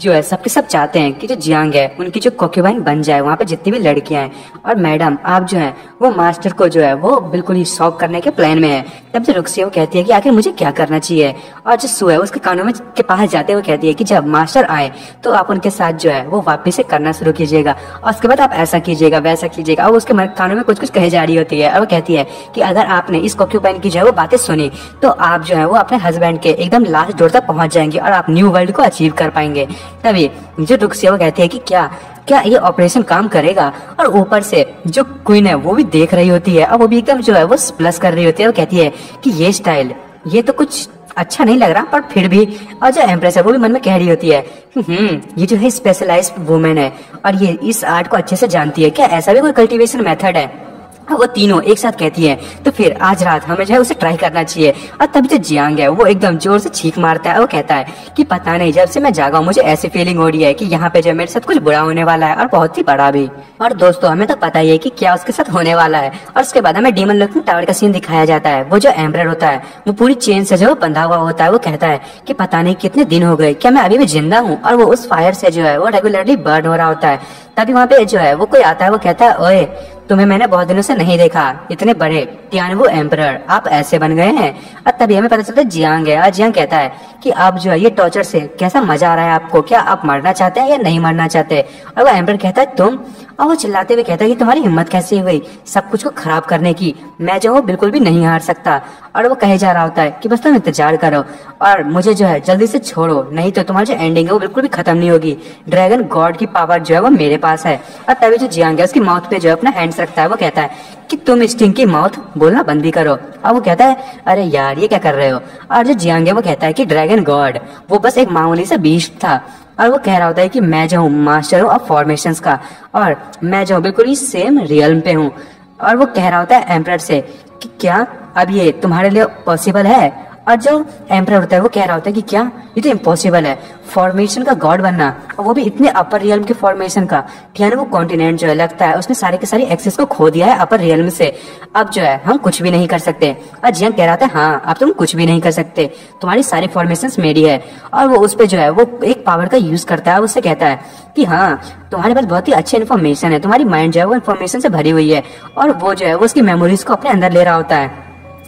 जो है सबके सब चाहते हैं कि जो जियांग है उनकी जो कॉक्यूबाइन बन जाए, वहाँ पे जितनी भी लड़कियां हैं, और मैडम आप जो है वो मास्टर को जो है वो बिल्कुल ही शॉक करने के प्लान में है। तब जो रुक्सी वो कहती है कि आखिर मुझे क्या करना चाहिए? और जो सू है उसके कानों में के पास जाते हुए कहती है कि जब मास्टर आए तो आप उनके साथ जो है वो वापिस से करना शुरू कीजिएगा, और उसके बाद आप ऐसा कीजिएगा वैसा कीजिएगा। और उसके कानों में कुछ कुछ कहे जा रही होती है, और वो कहती है कि अगर आपने इस कॉक्यूबाइन की जो है वो बातें सुनी तो आप जो है वो अपने हस्बैंड के एकदम लास्ट डोर तक पहुंच जाएंगे और आप न्यू वर्ल्ड को अचीव कर पाएंगे। तभी जो रुक्सी वो कहती है कि क्या ये ऑपरेशन काम करेगा? और ऊपर से जो क्वीन है वो भी देख रही होती है, और वो भी एकदम जो है वो प्लस कर रही होती है। वो कहती है कि ये स्टाइल ये तो कुछ अच्छा नहीं लग रहा, पर फिर भी। और जो एम्प्रेस है वो भी मन में कह रही होती है ये जो है स्पेशलाइज्ड वुमेन है और ये इस आर्ट को अच्छे से जानती है, क्या ऐसा भी कोई कल्टीवेशन मेथड है? वो तीनों एक साथ कहती है तो फिर आज रात हमें जो है उसे ट्राई करना चाहिए। और तभी जो जियांग है वो एकदम जोर से छींक मारता है। वो कहता है कि पता नहीं जब से मैं जागा हूँ मुझे ऐसी फीलिंग हो रही है कि यहाँ पे जो मेरे साथ कुछ बुरा होने वाला है, और बहुत ही बड़ा भी। और दोस्तों हमें तो पता ही है कि क्या उसके साथ होने वाला है। और उसके बाद हमें डीमन लुकिंग टावर का सीन दिखाया जाता है। वो जो एम्परर होता है वो पूरी चेन से जो बंधा हुआ होता है। वो कहता है कि पता नहीं कितने दिन हो गए, क्या मैं अभी भी जिंदा हूँ? और वो उस फायर से जो है वो रेगुलरली बर्न हो रहा होता है। तभी वहाँ पे जो है वो कोई आता है, वो कहता है ओए तुम्हें मैंने बहुत दिनों से नहीं देखा, इतने बड़े टियानवू एम्परर आप ऐसे बन गए हैं। और तभी हमें पता चलता है जियांग है, और जियांग कहता है कि आप जो है ये टॉर्चर से कैसा मजा आ रहा है आपको, क्या आप मरना चाहते हैं या नहीं मरना चाहते? और वो एम्परर कहता है तुम, और वो चिल्लाते हुए कहता है कि तुम्हारी हिम्मत कैसे हुई सब कुछ को खराब करने की, मैं जो हूँ बिल्कुल भी नहीं हार सकता। और वो कहे जा रहा होता है कि बस तुम इंतजार करो और मुझे जो है जल्दी से छोड़ो, नहीं तो तुम्हारी जो एंडिंग है वो बिल्कुल भी खत्म नहीं होगी। ड्रैगन गॉड की पावर जो है वो मेरे पास है। और तभी जो जियांग है उसकी माउथ पे जो है अपना हैंड्स रखता है। वो कहता है कि तुम स्टिंग की माउथ बोलना बंद भी करो। और वो कहता है अरे यार ये क्या कर रहे हो। और जो जियांग है वो कहता है कि ड्रैगन गॉड वो बस एक मामूली सा बीस्ट था, और वो कह रहा होता है कि मैं जो हूँ मास्टर हूँ ऑफ फॉर्मेशंस का, और मैं जो बिल्कुल ही सेम रियल्म पे हूँ। और वो कह रहा होता है एम्परर से कि क्या अब ये तुम्हारे लिए पॉसिबल है। और जो एम्परर होता है वो कह रहा होता है कि क्या ये तो इम्पॉसिबल है, फॉर्मेशन का गॉड बनना, और वो भी इतने अपर रियल्म के फॉर्मेशन का। यानी वो कॉन्टिनेंट जो है लगता है उसने सारे के सारे एक्सेस को खो दिया है अपर रियल्म से। अब जो है हम कुछ भी नहीं कर सकते। और जियांग कह रहा था हाँ अब तुम कुछ भी नहीं कर सकते, तुम्हारी सारी फॉर्मेशन मेरी है। और वो उस पर जो है वो एक पावर का यूज करता है, उससे कहता है कि हाँ तुम्हारे पास बहुत ही अच्छी इन्फॉर्मेशन है, तुम्हारी माइंड जो है वो इन्फॉर्मेशन से भरी हुई है। और वो जो है वो उसकी मेमोरीज को अपने अंदर ले रहा होता है।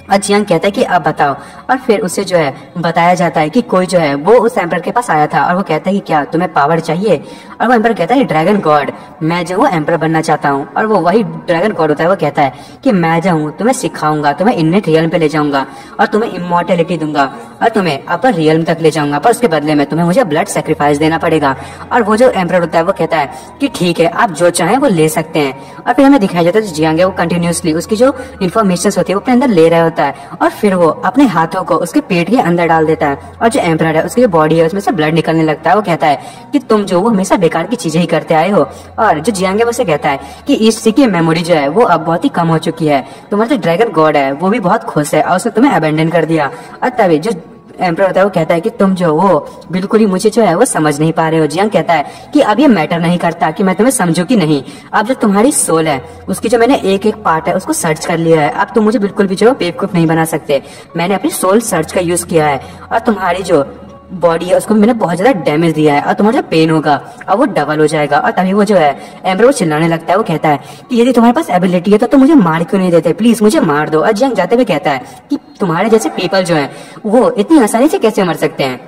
और जियांग कहता है कि अब बताओ। और फिर उसे जो है बताया जाता है कि कोई जो है वो उस एम्पर के पास आया था, और वो कहता है कि क्या तुम्हें पावर चाहिए। और वो एम्पर कहता है ड्रैगन गॉड मैं जो हूँ एम्पर बनना चाहता हूँ। और वो वही ड्रैगन गॉड होता है, वो कहता है कि मैं जो हूँ तुम्हें सिखाऊंगा, तुम्हें इननेट रियल्म पे ले जाऊंगा, और तुम्हें इमॉर्टेलिटी दूंगा, और तुम्हें अपर रियल्म तक ले जाऊंगा, पर उसके बदले में तुम्हें मुझे ब्लड सेक्रीफाइस देना पड़ेगा। और वो जो एम्पर होता है वो कहता है कि ठीक है आप जो चाहें वो ले सकते हैं। और फिर हमें दिखाया जाता है जो जियांग है वो कंटिन्यूसली उसकी जो इन्फॉर्मेशन होती है वो अपने अंदर ले रहा होता है, और फिर वो अपने हाथों को उसके पेट के अंदर डाल देता है। और जो एम्परर है उसकी जो बॉडी है उसमें से ब्लड निकलने लगता है। वो कहता है कि तुम जो वो हमेशा बेकार की चीजें ही करते आए हो। और जो जियांग है वो कहता है कि इस सी की मेमोरी जो है वो अब बहुत ही कम हो चुकी है, तुम्हारा जो ड्रैगन गॉड है वो भी बहुत खुश है और उसने तुम्हें अबेंडन कर दिया। और तभी जो एम्परर होता है वो कहता है कि तुम जो वो बिल्कुल ही मुझे जो है वो समझ नहीं पा रहे हो। जियांग कहता है कि अब ये मैटर नहीं करता कि मैं तुम्हें समझू कि नहीं, अब जो तुम्हारी सोल है उसकी जो मैंने एक एक पार्ट है उसको सर्च कर लिया है, अब तुम मुझे बिल्कुल भी जो बेवकूफ नहीं बना सकते। मैंने अपनी सोल सर्च का यूज किया है, और तुम्हारी जो बॉडी है उसको मैंने बहुत ज्यादा डैमेज दिया है, और तुम्हारा जो पेन होगा अब वो डबल हो जाएगा। और तभी वो जो है एम्परर वो चिल्लाने लगता है। वो कहता है कि यदि तुम्हारे पास एबिलिटी है तो तुम मुझे मार क्यों नहीं देते, प्लीज मुझे मार दो। और जियांग जाते हुए कहता है कि तुम्हारे जैसे पीपल जो है वो इतनी आसानी से कैसे मर सकते हैं,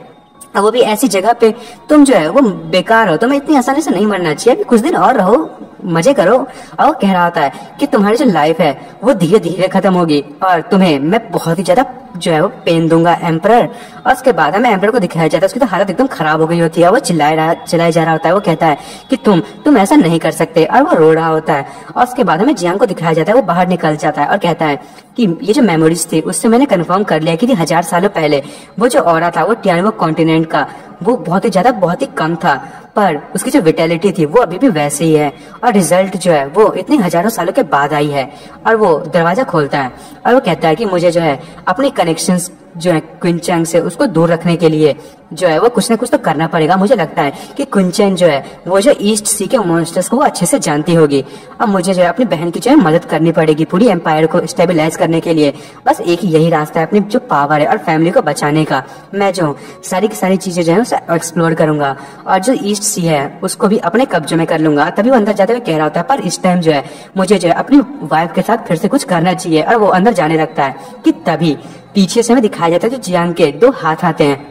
और वो भी ऐसी जगह पे तुम जो है वो बेकार हो, तुम्हें इतनी आसानी से नहीं मरना चाहिए, अभी कुछ दिन और रहो, मजे करो। और वो कह रहा होता है कि तुम्हारी जो लाइफ है वो धीरे धीरे खत्म होगी, और तुम्हें मैं बहुत ही ज्यादा जो है वो पेन दूंगा एम्परर। और उसके बाद हमें एम्परर को दिखाया जाता है उसकी तो हालत एकदम खराब हो गई होती है, वो चिल्लाया जा रहा होता है। वो कहता है कि तुम ऐसा नहीं कर सकते, और वो रो रहा होता है। और उसके बाद हमें जियांग को दिखाया जाता है वो बाहर निकल जाता है और कहता है कि ये जो मेमोरीज थी उससे मैंने कंफर्म कर लिया कि 1000 सालों पहले वो जो ऑरा था वो टियानवो कॉन्टिनेंट का वो बहुत ही कम था, पर उसकी जो विटेलिटी थी वो अभी भी वैसे ही है। और रिजल्ट जो है वो इतने हजारों सालों के बाद आई है। और वो दरवाजा खोलता है और वो कहता है कि मुझे जो है अपने कनेक्शंस जो है क्विंचैंग से उसको दूर रखने के लिए जो है वो कुछ ना कुछ तो करना पड़ेगा। मुझे लगता है कि क्विंचैंग जो है वो जो ईस्ट सी के मॉन्स्टर्स को वो अच्छे से जानती होगी, अब मुझे जो है अपनी बहन की जो है मदद करनी पड़ेगी पूरी एम्पायर को स्टेबलाइज करने के लिए। बस एक ही यही रास्ता है अपनी जो पावर है और फैमिली को बचाने का। मैं जो सारी की सारी चीजें जो है उसे एक्सप्लोर करूंगा, और जो ईस्ट सी है उसको भी अपने कब्जे में कर लूंगा। तभी वो अंदर जाते हुए कह रहा होता है पर इस टाइम जो है मुझे जो है अपनी वाइफ के साथ फिर से कुछ करना चाहिए। और वो अंदर जाने लगता है कि तभी पीछे से हमें दिखाया जाता है जो जियांग के 2 हाथ आते हैं,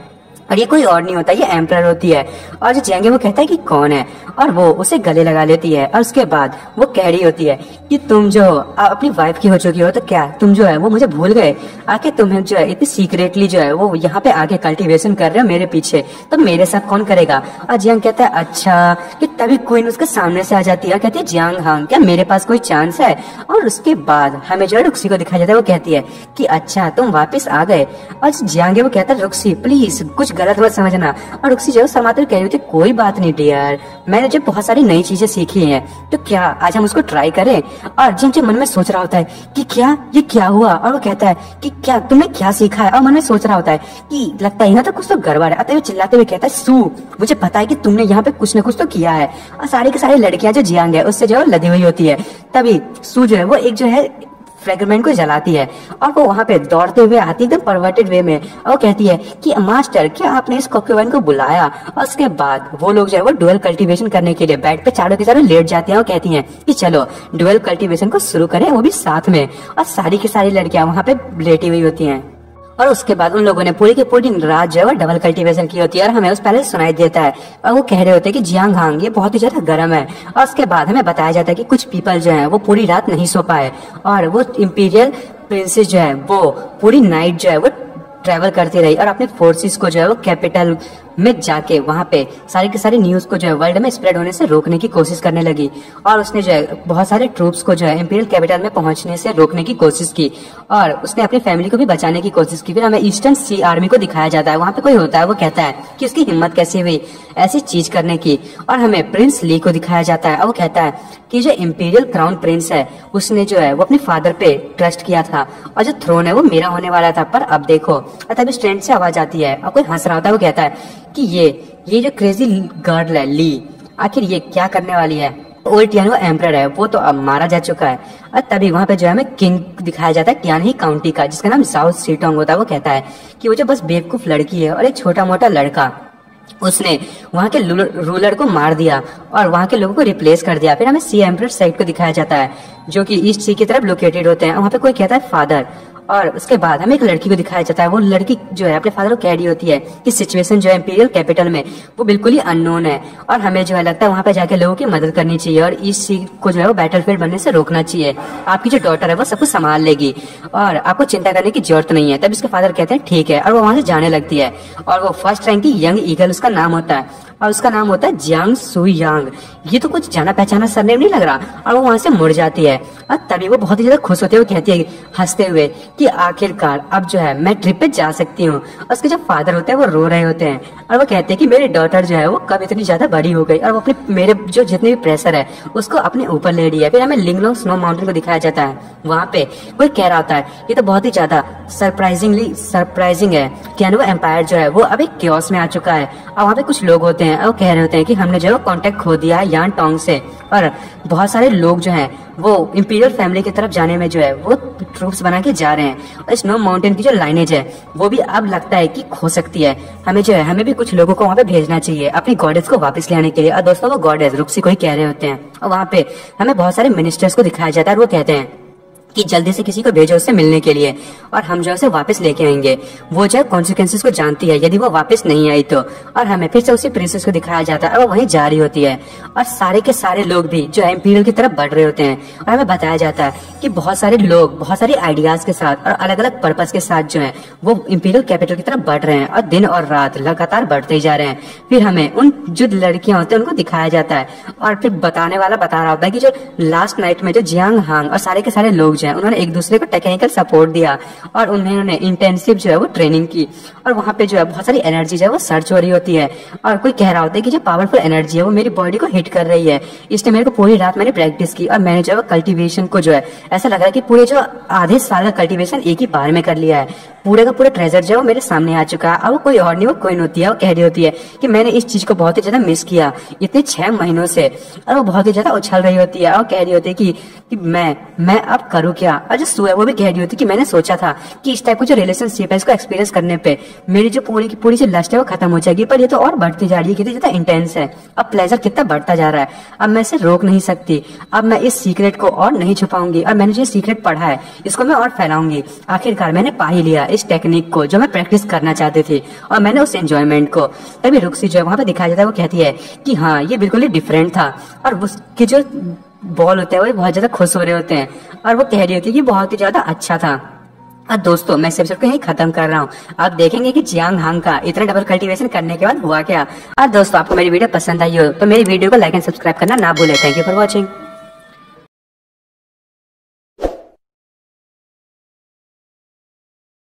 और ये कोई और नहीं होता, ये एम्परर होती है। और जो जियांग है वो कहता है कि कौन है, और वो उसे गले लगा लेती है। और उसके बाद वो कह रही होती है कि तुम जो अपनी वाइफ की हो चुकी हो तो क्या तुम जो है वो मुझे भूल गए, आके तुम्हें जो है इतनी सीक्रेटली जो है वो यहाँ पे आके कल्टीवेशन कर रहे हो मेरे पीछे, तो मेरे साथ कौन करेगा। और जियांग कहता है अच्छा, कि तभी क्वीन उसके सामने से आ जाती है, कहती है जियांग हाँ क्या मेरे पास कोई चांस है। और उसके बाद हमें जो है रुक्सी को दिखाया जाता है, वो कहती है कि अच्छा तुम वापस आ गए। और जियांग है वो कहता है रुक्सी प्लीज कुछ गलत मत समझना। और रुक्सी जो शर्माते हुए कह रही थी कोई बात नहीं डियर, मैंने जो बहुत सारी नई चीजें सीखी हैं, तो क्या आज हम उसको ट्राई करें। और जिन मन में सोच रहा होता है कि क्या ये क्या हुआ, और वो कहता है कि क्या तुमने क्या सीखा है, और मन में सोच रहा होता है कि लगता है यहाँ तो कुछ तो गड़बड़ है। अतः वो चिल्लाते हुए कहता है सू मुझे पता है कि तुमने यहाँ पे कुछ न कुछ तो किया है। और सारी की सारी लड़कियां जो जियांग है उससे जो है लदी हुई होती है। तभी सू जो है वो एक जो है फ्रेगमेंट को जलाती है, और वो वहाँ पे दौड़ते हुए आती है एकदम परवर्टेड वे में, और वो कहती है कि मास्टर क्या आपने इस कोक्यूवन को बुलाया। और उसके बाद वो लोग जो है वो डुअल कल्टीवेशन करने के लिए बेड पे चारों की चारों लेट जाते हैं और कहती हैं कि चलो डुअल कल्टीवेशन को शुरू करें, वो भी साथ में। और सारी की सारी लड़कियां वहाँ पे लेटी हुई होती हैं। और उसके बाद उन लोगों ने पूरी की पूरी रात जो है वो डबल कल्टीवेशन की होती है, और हमें उस पहले सुनाई देता है, और वो कह रहे होते हैं कि जियांग हांग ये बहुत ही ज्यादा गर्म है। और उसके बाद हमें बताया जाता है कि कुछ पीपल जो है वो पूरी रात नहीं सो पाए, और वो इंपीरियल प्रिंसेस जो है वो पूरी नाइट जो है वो ट्रेवल करती रही, और अपने फोर्सेस को जो है वो कैपिटल में जाके वहाँ पे सारी की सारी न्यूज को जो है वर्ल्ड में स्प्रेड होने से रोकने की कोशिश करने लगी और उसने जो है बहुत सारे ट्रूप्स को जो है इंपीरियल कैपिटल में पहुंचने से रोकने की कोशिश की और उसने अपनी फैमिली को भी बचाने की कोशिश की। फिर हमें ईस्टर्न सी आर्मी को दिखाया जाता है, वहाँ पे कोई होता है, वो कहता है कि उसकी हिम्मत कैसे हुई ऐसी चीज करने की। और हमें प्रिंस ली को दिखाया जाता है और वो कहता है कि जो इंपीरियल क्राउन प्रिंस है उसने जो है वो अपने फादर पे ट्रस्ट किया था और जो थ्रोन है वो मेरा होने वाला था, पर अब देखो। तभी स्ट्रेंज से आवाज आती है और कोई हंस रहा होता है, वो कहता है कि ये जो क्रेजी गर्ल है ली, आखिर ये क्या करने वाली है। ओल्ड टियान वो एम्परर है, वो तो अब मारा जा चुका है। और तभी वहाँ पे जो है हमें किंग दिखाया जाता है टियान ही काउंटी का, जिसका नाम साउथ सीटोंग होता है। वो कहता है कि वो जो बस बेवकूफ लड़की है और एक छोटा मोटा लड़का, उसने वहाँ के रूलर को मार दिया और वहाँ के लोगों को रिप्लेस कर दिया। फिर हमें सी एम्परर साइड को दिखाया जाता है जो कि ईस्ट सी की तरफ लोकेटेड होते हैं। वहाँ पे कोई कहता है फादर, और उसके बाद हमें एक लड़की को दिखाया जाता है। वो लड़की जो है अपने फादर को कह रही होती है कि सिचुएशन जो है इंपीरियल कैपिटल में वो बिल्कुल ही अननोन है और हमें जो है लगता है वहाँ पे जाके लोगों की मदद करनी चाहिए और इस चीज को जो है वो बैटलफील्ड बनने से रोकना चाहिए। आपकी जो डॉटर है वो सब कुछ संभाल लेगी और आपको चिंता करने की जरूरत नहीं है। तब इसके फादर कहते हैं ठीक है, और वो वहाँ से जाने लगती है। और वो फर्स्ट रैंक की यंग ईगल उसका नाम होता है और उसका नाम होता है जियांग सुयांग। ये तो कुछ जाना पहचाना सरनेम नहीं लग रहा। और वो वहां से मुड़ जाती है और तभी वो बहुत ही ज्यादा खुश होते हुए कहती है हंसते हुए कि आखिरकार अब जो है मैं ट्रिप पे जा सकती हूँ। और उसके जो फादर होते हैं वो रो रहे होते हैं और वो कहते हैं कि मेरी डॉटर जो है वो कब इतनी ज्यादा बड़ी हो गई और वो अपने मेरे जो जितने भी प्रेशर है उसको अपने ऊपर ले लिया। फिर हमें लिंगलोंग स्नो माउंटेन को दिखाया जाता है। वहाँ पे कोई कह रहा होता है ये तो बहुत ही ज्यादा सरप्राइजिंग है कि वो एम्पायर जो है वो अभी क्योस में आ चुका है। और वहाँ पे कुछ लोग होते हैं वो कह रहे होते हैं कि हमने जो है कांटेक्ट खो दिया है यान टोंग से और बहुत सारे लोग जो हैं वो इंपीरियल फैमिली की तरफ जाने में जो है वो ट्रूप्स बना के जा रहे हैं। और स्नो माउंटेन की जो लाइनेज है वो भी अब लगता है कि खो सकती है। हमें जो है हमें भी कुछ लोगों को वहाँ पे भेजना चाहिए अपनी गॉडेस को वापस ले आने के लिए। और दोस्तों वो गॉडेस रुक्सी को ही कह रहे होते हैं और वहाँ पे हमें बहुत सारे मिनिस्टर्स को दिखाया जाता है और वो कहते हैं कि जल्दी से किसी को भेजो उससे मिलने के लिए और हम जो है वापस लेके आएंगे। वो जो कॉन्सिक्वेंसेस को जानती है यदि वो वापस नहीं आई तो। और हमें फिर से उसी प्रिंसेस को दिखाया जाता है और वो वहीं जा रही होती है और सारे के सारे लोग भी जो है इंपीरियल की तरफ बढ़ रहे होते हैं। और हमें बताया जाता है कि बहुत सारे लोग बहुत सारी आइडियाज के साथ और अलग अलग पर्पज के साथ जो है वो इंपीरियल कैपिटल की तरफ बढ़ रहे हैं और दिन और रात लगातार बढ़ते ही जा रहे हैं। फिर हमें उन जो लड़कियां होती है उनको दिखाया जाता है और फिर बताने वाला बता रहा होता है कि जो लास्ट नाइट में जो जियांग हांग और सारे के सारे लोग जो है उन्होंने एक दूसरे को टेक्निकल सपोर्ट दिया और उन्होंने इंटेंसिव जो है वो ट्रेनिंग की। और वहाँ पे जो है बहुत सारी एनर्जी जो है वो सर्च हो रही होती है और कोई कह रहा होता है कि जो पावरफुल एनर्जी है वो मेरी बॉडी को हिट कर रही है। इसलिए मेरे को पूरी रात मैंने प्रैक्टिस की और मैंने जो है कल्टीवेशन को जो है ऐसा लग रहा है कि पूरे जो आधे साल का कल्टीवेशन एक ही बार में कर लिया है। पूरे का पूरा ट्रेजर जो है वो मेरे सामने आ चुका है। और वो कोई और नहीं, वो क्वीन होती है। वो कह रही होती है कि मैंने इस चीज को बहुत ही ज्यादा मिस किया इतने 6 महीनों से। और वो बहुत ही ज्यादा उछल रही होती है और कह रही होती है कि मैं अब करूँ क्या। और जो सू है वो भी कह रही होती है कि मैंने सोचा था कि इस टाइप का जो रिलेशनशिप है इसको एक्सपीरियंस करने पे मेरी जो पूरी की पूरी जो लस्ट है वो खत्म हो जाएगी, पर ये तो और बढ़ती जा रही है, कितनी ज्यादा इंटेंस है। अब प्लेजर कितना बढ़ता जा रहा है, अब मैं इसे रोक नहीं सकती। अब मैं इस सीक्रेट को और नहीं छुपाऊंगी और मैंने जो सीक्रेट पढ़ा है इसको मैं और फैलाऊंगी। आखिरकार मैंने पा ही लिया इस टेक्निक को जो मैं प्रैक्टिस करना चाहती थी और मैंने उस एंजॉयमेंट को। तभी रुक्सी जो है वहां पे दिखाया जाता है, वो कहती है कि हाँ ये बिल्कुल ही डिफरेंट था। और उसके जो बॉल होते हैं वो बहुत ज्यादा खुश हो रहे होते हैं और वो कह रही होती है कि बहुत ही ज्यादा अच्छा था। और दोस्तों मैं इस एपिसोड को यहीं खत्म कर रहा हूँ। आप देखेंगे कि जियांग हांग का इतना डबल कल्टीवेशन करने के बाद हुआ क्या। और दोस्तों आपको मेरी वीडियो पसंद आई हो तो मेरी वीडियो को लाइक एंड सब्सक्राइब करना ना भूलें। Thank you for watching.